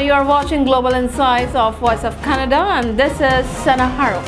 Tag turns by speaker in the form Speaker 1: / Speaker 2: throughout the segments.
Speaker 1: You are watching Global Insights of Voice of Canada, and this is Haroon.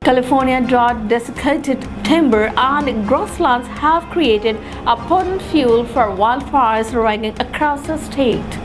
Speaker 1: California drought, desiccated timber and grasslands have created a potent fuel for wildfires raging across the state.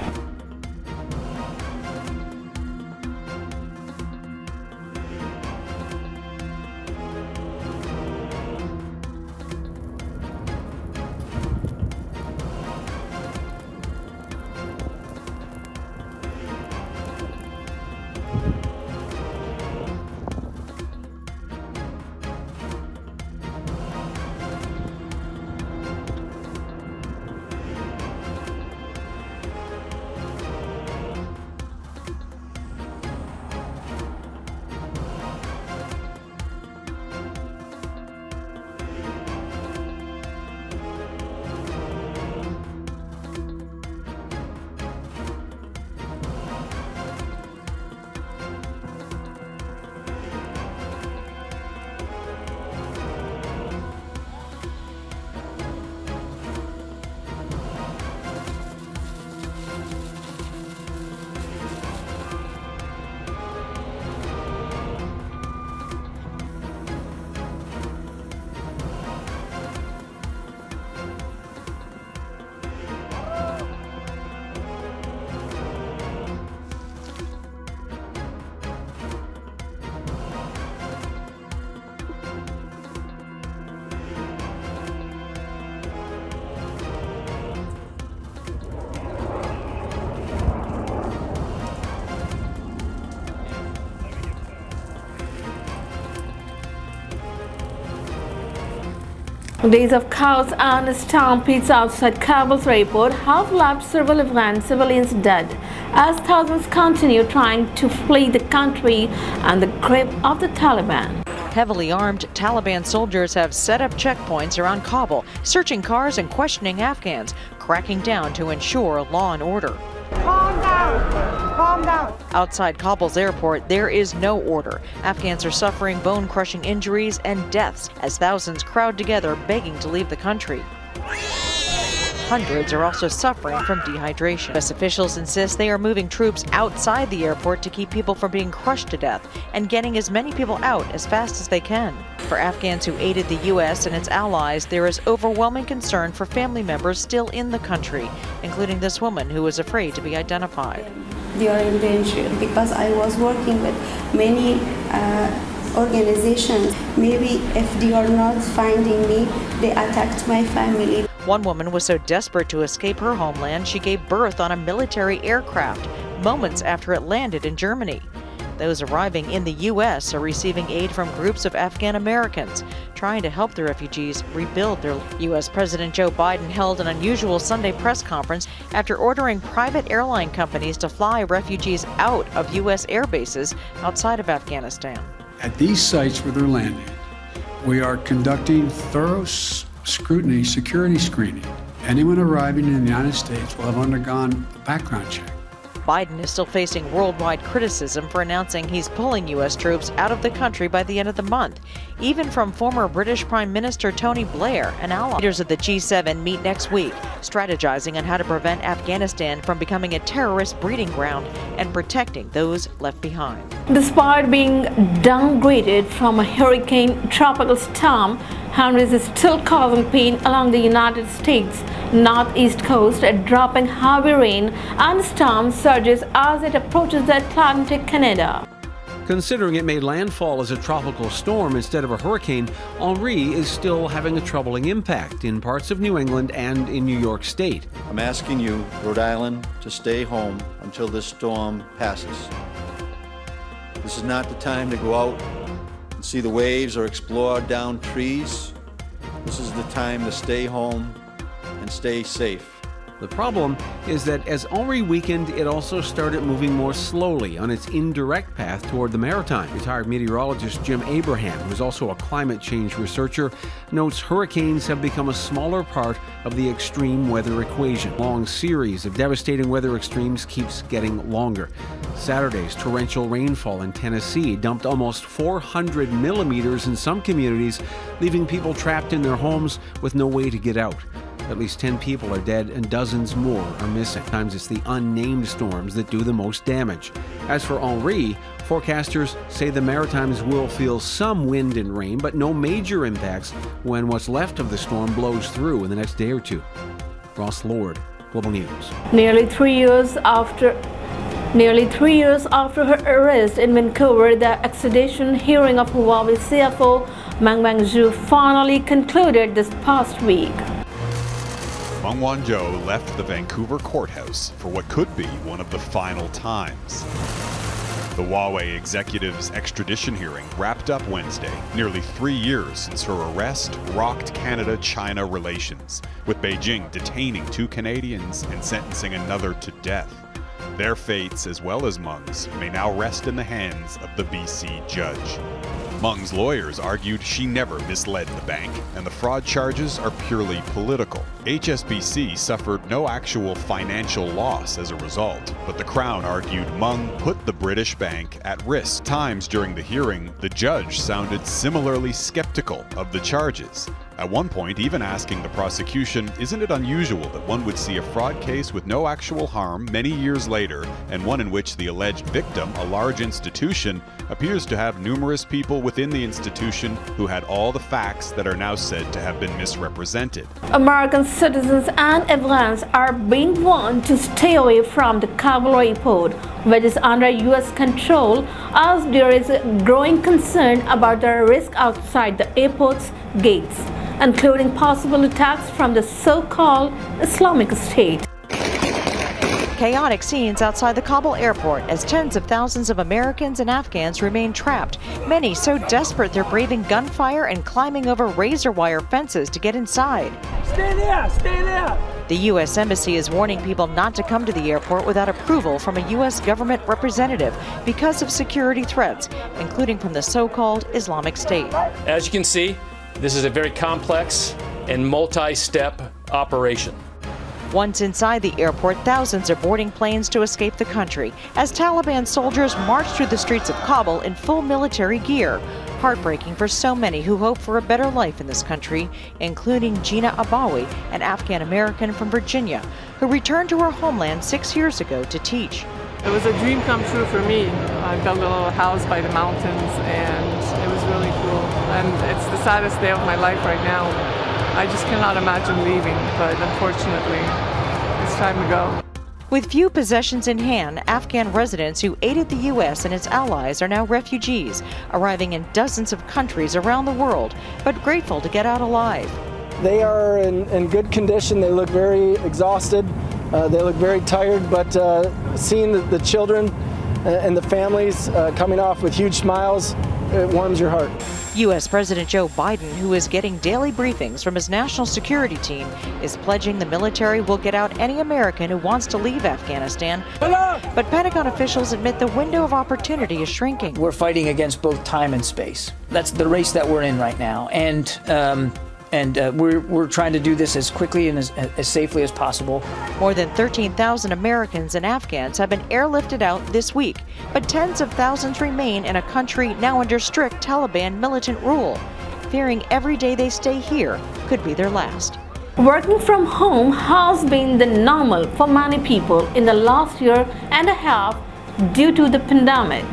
Speaker 1: Days of chaos and stampedes outside Kabul's airport have left several Afghan civilians dead as thousands continue trying to flee the country and the grip of the Taliban.
Speaker 2: Heavily armed Taliban soldiers have set up checkpoints around Kabul, searching cars and questioning Afghans, cracking down to ensure law and order.
Speaker 3: Calm down! Calm down!
Speaker 2: Outside Kabul's airport, there is no order. Afghans are suffering bone-crushing injuries and deaths as thousands crowd together begging to leave the country. Hundreds are also suffering from dehydration. U.S. officials insist they are moving troops outside the airport to keep people from being crushed to death and getting as many people out as fast as they can. For Afghans who aided the U.S. and its allies, there is overwhelming concern for family members still in the country, including this woman who is afraid to be identified.
Speaker 4: They are in danger because I was working with many organizations. Maybe if they are not finding me, they attacked my family.
Speaker 2: One woman was so desperate to escape her homeland, she gave birth on a military aircraft moments after it landed in Germany. Those arriving in the U.S. are receiving aid from groups of Afghan Americans trying to help the refugees rebuild their lives. U.S. President Joe Biden held an unusual Sunday press conference after ordering private airline companies to fly refugees out of U.S. air bases outside of Afghanistan.
Speaker 5: At these sites where they're landing, we are conducting thorough scrutiny, security screening. Anyone arriving in the United States will have undergone a background check.
Speaker 2: Biden is still facing worldwide criticism for announcing he's pulling U.S. troops out of the country by the end of the month, even from former British Prime Minister Tony Blair, an ally. Leaders of the G7 meet next week, strategizing on how to prevent Afghanistan from becoming a terrorist breeding ground and protecting those left behind.
Speaker 1: Despite being downgraded from a hurricane tropical storm, Henry is still causing pain along the United States northeast coast, dropping heavy rain and storm surges as it approaches the Atlantic Canada.
Speaker 6: Considering it made landfall as a tropical storm instead of a hurricane, Henri is still having a troubling impact in parts of New England and in New York State.
Speaker 7: I'm asking you, Rhode Island, to stay home until this storm passes. This is not the time to go out and see the waves or explore down trees. This is the time to stay home and stay safe.
Speaker 6: The problem is that as Henri weakened, it also started moving more slowly on its indirect path toward the Maritime. Retired meteorologist Jim Abraham, who is also a climate change researcher, notes hurricanes have become a smaller part of the extreme weather equation. A long series of devastating weather extremes keeps getting longer. Saturday's torrential rainfall in Tennessee dumped almost 400 millimeters in some communities, leaving people trapped in their homes with no way to get out. At least 10 people are dead and dozens more are missing. Sometimes it's the unnamed storms that do the most damage. As for Henri, forecasters say the Maritimes will feel some wind and rain, but no major impacts when what's left of the storm blows through in the next day or two. Ross Lord, Global News.
Speaker 1: Nearly 3 years after her arrest in Vancouver, the extradition hearing of Huawei CFO Meng Wanzhou finally concluded this past week.
Speaker 8: Meng Wanzhou left the Vancouver courthouse for what could be one of the final times. The Huawei executive's extradition hearing wrapped up Wednesday, nearly 3 years since her arrest rocked Canada-China relations, with Beijing detaining 2 Canadians and sentencing another to death. Their fates, as well as Meng's, may now rest in the hands of the BC judge. Meng's lawyers argued she never misled the bank, and the fraud charges are purely political. HSBC suffered no actual financial loss as a result, but the Crown argued Meng put the British bank at risk. Times during the hearing, the judge sounded similarly skeptical of the charges. At one point, even asking the prosecution, isn't it unusual that one would see a fraud case with no actual harm many years later, and one in which the alleged victim, a large institution, appears to have numerous people within the institution who had all the facts that are now said to have been misrepresented.
Speaker 1: American citizens and airlines are being warned to stay away from the Kabul airport, which is under U.S. control, as there is a growing concern about the risk outside the airport's gates, including possible attacks from the so-called Islamic State.
Speaker 2: Chaotic scenes outside the Kabul airport as tens of thousands of Americans and Afghans remain trapped, many so desperate they're braving gunfire and climbing over razor wire fences to get inside.
Speaker 3: Stay there! Stay there!
Speaker 2: The U.S. Embassy is warning people not to come to the airport without approval from a U.S. government representative because of security threats, including from the so-called Islamic State.
Speaker 9: As you can see, this is a very complex and multi-step operation.
Speaker 2: Once inside the airport, thousands are boarding planes to escape the country as Taliban soldiers march through the streets of Kabul in full military gear. Heartbreaking for so many who hope for a better life in this country, including Gina Abawi, an Afghan-American from Virginia, who returned to her homeland 6 years ago to teach.
Speaker 10: It was a dream come true for me. I built a little house by the mountains and it was really cool. And it's the saddest day of my life right now. I just cannot imagine leaving, but unfortunately, it's time to go.
Speaker 2: With few possessions in hand, Afghan residents who aided the U.S. and its allies are now refugees, arriving in dozens of countries around the world, but grateful to get out alive.
Speaker 11: They are in good condition. They look very exhausted. They look very tired, but seeing the children and the families coming off with huge smiles, it warms your heart.
Speaker 2: U.S. President Joe Biden, who is getting daily briefings from his national security team, is pledging the military will get out any American who wants to leave Afghanistan. But Pentagon officials admit the window of opportunity is shrinking.
Speaker 12: We're fighting against both time and space. That's the race that we're in right now. And we're trying to do this as quickly and as safely as possible.
Speaker 2: More than 13,000 Americans and Afghans have been airlifted out this week, but tens of thousands remain in a country now under strict Taliban militant rule, fearing every day they stay here could be their last.
Speaker 1: Working from home has been the normal for many people in the last year and a half due to the pandemic.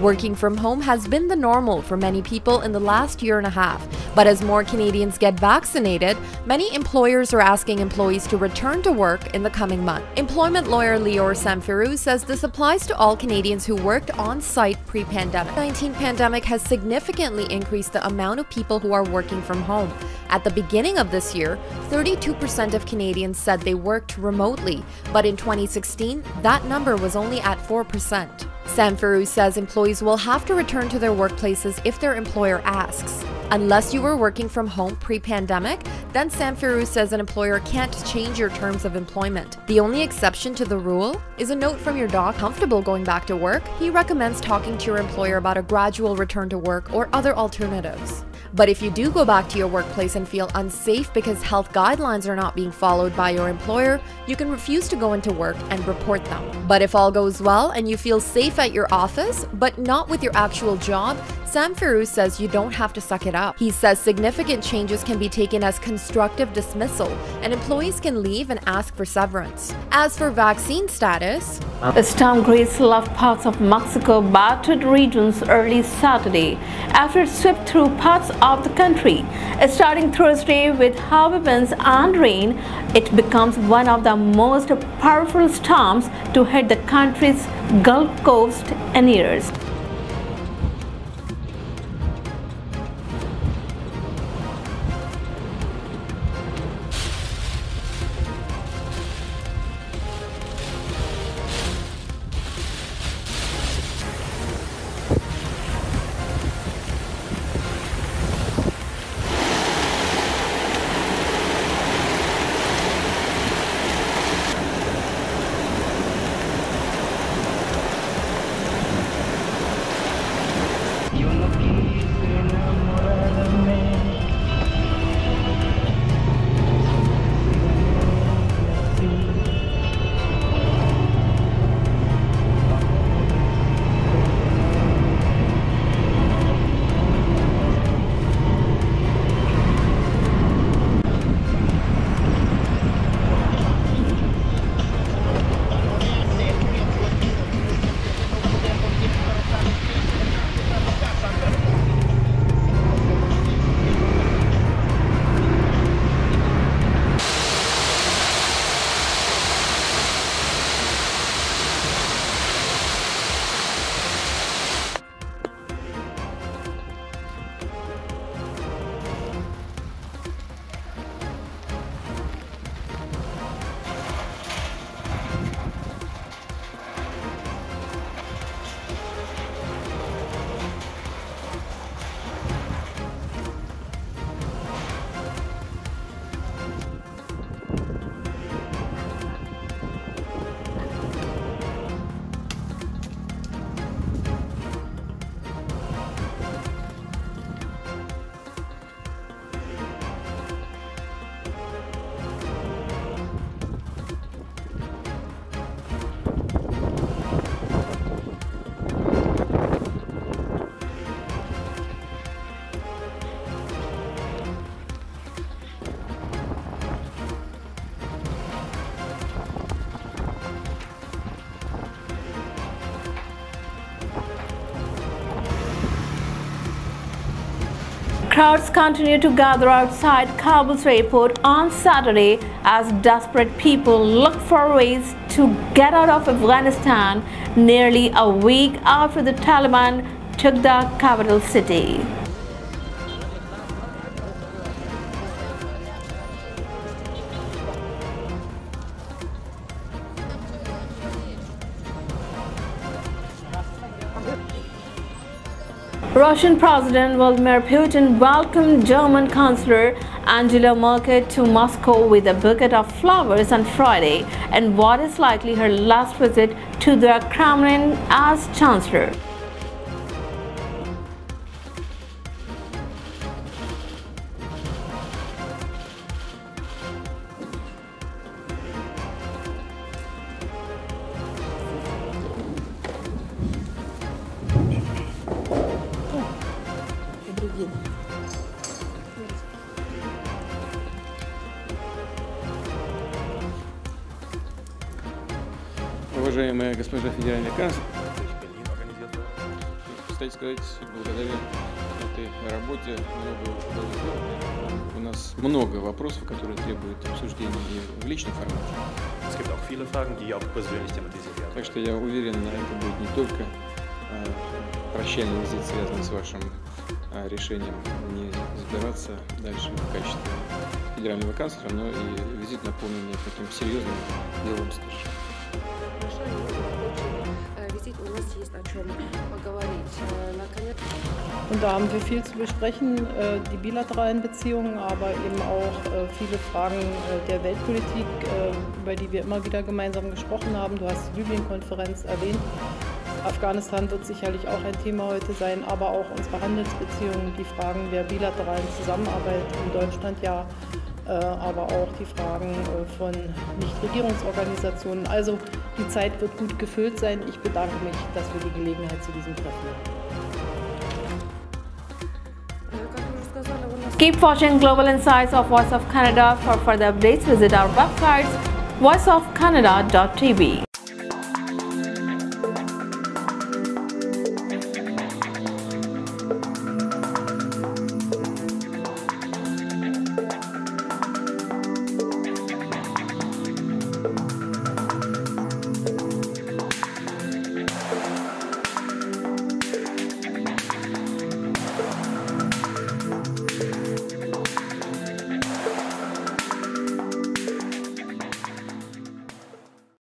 Speaker 13: Working from home has been the normal for many people in the last year and a half, but as more Canadians get vaccinated, many employers are asking employees to return to work in the coming month. Employment lawyer Lior Samfiru says this applies to all Canadians who worked on-site pre-pandemic. The COVID-19 pandemic has significantly increased the amount of people who are working from home. At the beginning of this year, 32% of Canadians said they worked remotely, but in 2016, that number was only at 4%. Samfiru says employees will have to return to their workplaces if their employer asks. Unless you were working from home pre-pandemic, then Samfiru says an employer can't change your terms of employment. The only exception to the rule is a note from your doc. Comfortable going back to work, he recommends talking to your employer about a gradual return to work or other alternatives. But if you do go back to your workplace and feel unsafe because health guidelines are not being followed by your employer, you can refuse to go into work and report them. But if all goes well and you feel safe at your office, but not with your actual job, Sam Firouz says you don't have to suck it up. He says significant changes can be taken as constructive dismissal, and employees can leave and ask for severance. As for vaccine status,
Speaker 1: the storm Grace left parts of Mexico battered regions early Saturday after it swept through parts of the country. Starting Thursday with heavy winds and rain, it becomes one of the most powerful storms to hit the country's Gulf Coast in years. Crowds continue to gather outside Kabul's airport on Saturday as desperate people look for ways to get out of Afghanistan nearly a week after the Taliban took the capital city. Russian President Vladimir Putin welcomed German Chancellor Angela Merkel to Moscow with a bouquet of flowers on Friday, and what is likely her last visit to the Kremlin as Chancellor.
Speaker 14: Уважаемая госпожа федеральный канцлер, кстати сказать, благодаря этой работе много было сделано. У нас много вопросов, которые требуют обсуждения и в личном формате. Так что я уверен, это будет не только прощальный визит, связанный с вашим решением не избираться дальше в качестве федерального канцлера, но и визит, наполненный таким серьезным делом совершенно.
Speaker 15: Und da haben wir viel zu besprechen, die bilateralen Beziehungen, aber eben auch viele Fragen der Weltpolitik, über die wir immer wieder gemeinsam gesprochen haben. Du hast die Libyen-Konferenz erwähnt. Afghanistan wird sicherlich auch ein Thema heute sein, aber auch unsere Handelsbeziehungen, die Fragen der bilateralen Zusammenarbeit in Deutschland ja, aber auch die Fragen von Nichtregierungsorganisationen. Also die Zeit wird gut gefüllt sein. Ich bedanke mich, dass wir die Gelegenheit zu diesem Treffen haben.
Speaker 1: Keep watching Global Insights of Voice of Canada. For further updates, visit our websites voiceofcanada.tv.